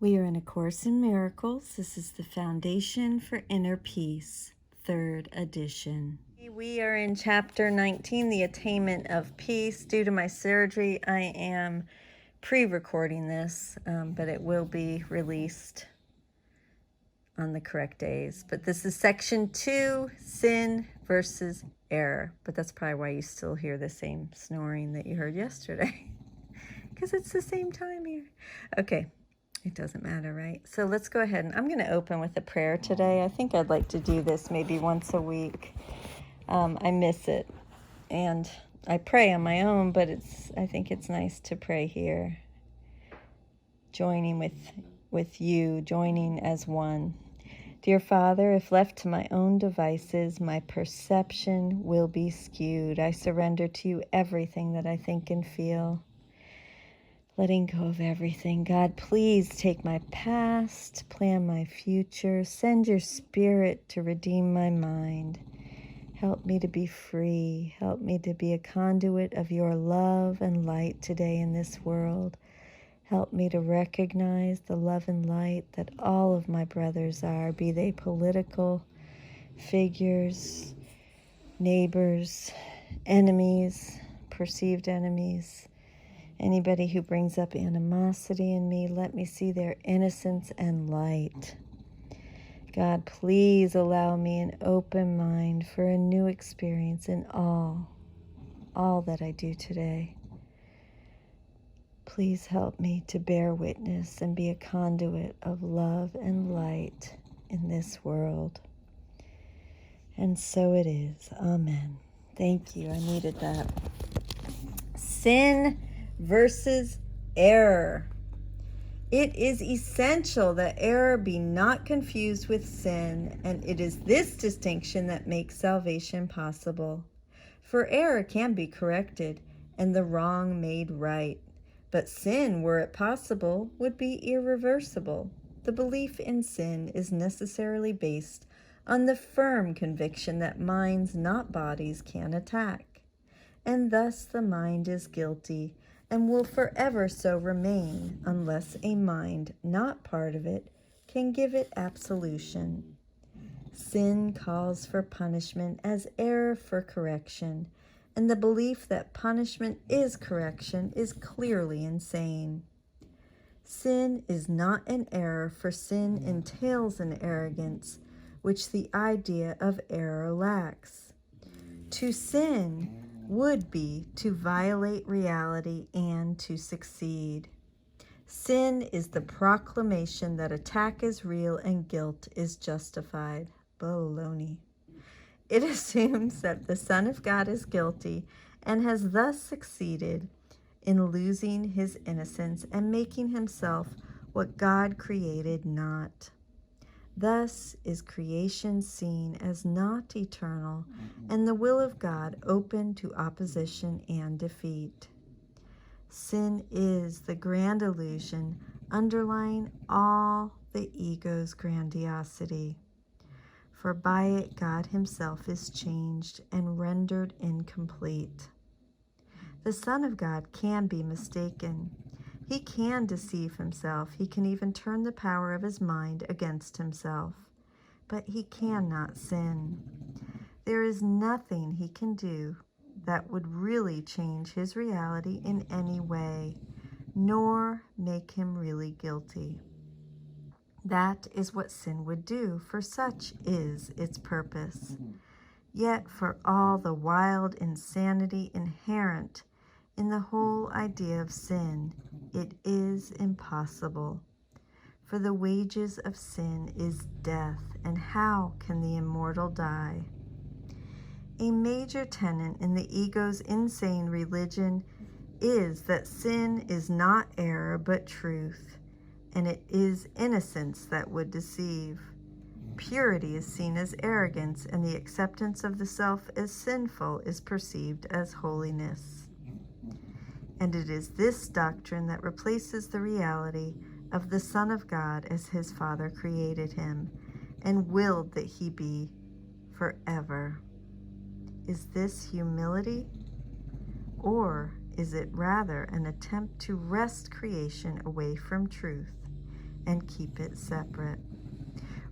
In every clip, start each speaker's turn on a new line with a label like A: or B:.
A: We are in A Course in Miracles. This is the Foundation for Inner Peace, 3rd edition. We are in chapter 19, the attainment of peace. Due to my surgery, I am pre-recording this, but it will be released on the correct days. But this is section 2, sin versus error. But that's probably why you still hear the same snoring that you heard yesterday, because it's the same time here. Okay. It doesn't matter, right? So let's go ahead, and I'm going to open with a prayer today. I think I'd like to do this maybe once a week. I miss it, and I pray on my own, but I think it's nice to pray here, joining with you, joining as one. Dear Father, if left to my own devices, my perception will be skewed. I surrender to you everything that I think and feel. Letting go of everything. God, please take my past, plan my future. Send your spirit to redeem my mind. Help me to be free. Help me to be a conduit of your love and light today in this world. Help me to recognize the love and light that all of my brothers are, be they political figures, neighbors, enemies, perceived enemies. Anybody who brings up animosity in me, let me see their innocence and light. God, please allow me an open mind for a new experience in all that I do today. Please help me to bear witness and be a conduit of love and light in this world. And so it is. Amen. Thank you. I needed that. Sin versus error. It is essential that error be not confused with sin, and it is this distinction that makes salvation possible. For error can be corrected, and the wrong made right. But sin, were it possible, would be irreversible. The belief in sin is necessarily based on the firm conviction that minds, not bodies, can attack. And thus the mind is guilty, and will forever so remain unless a mind not part of it can give it absolution. Sin calls for punishment as error for correction, and the belief that punishment is correction is clearly insane. Sin is not an error, for sin entails an arrogance, which the idea of error lacks. To sin would be to violate reality and to succeed. Sin is the proclamation that attack is real and guilt is justified. Baloney. It assumes that the Son of God is guilty and has thus succeeded in losing his innocence and making himself what God created not. Thus is creation seen as not eternal, and the will of God open to opposition and defeat. Sin is the grand illusion underlying all the ego's grandiosity, for by it God himself is changed and rendered incomplete. The Son of God can be mistaken. He can deceive himself. He can even turn the power of his mind against himself. But he cannot sin. There is nothing he can do that would really change his reality in any way, nor make him really guilty. That is what sin would do, for such is its purpose. Yet for all the wild insanity inherent in the whole idea of sin, it is impossible. For the wages of sin is death, and how can the immortal die? A major tenet in the ego's insane religion is that sin is not error but truth, and it is innocence that would deceive. Purity is seen as arrogance, and the acceptance of the self as sinful is perceived as holiness. And it is this doctrine that replaces the reality of the Son of God as his Father created him and willed that he be forever. Is this humility? Or is it rather an attempt to wrest creation away from truth, and keep it separate.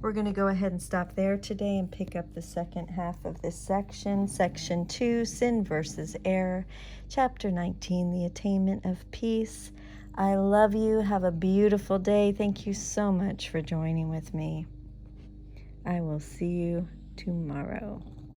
A: We're going to go ahead and stop there today and pick up the second half of this section, Section 2, Sin versus Error, Chapter 19, The Attainment of Peace. I love you. Have a beautiful day. Thank you so much for joining with me. I will see you tomorrow.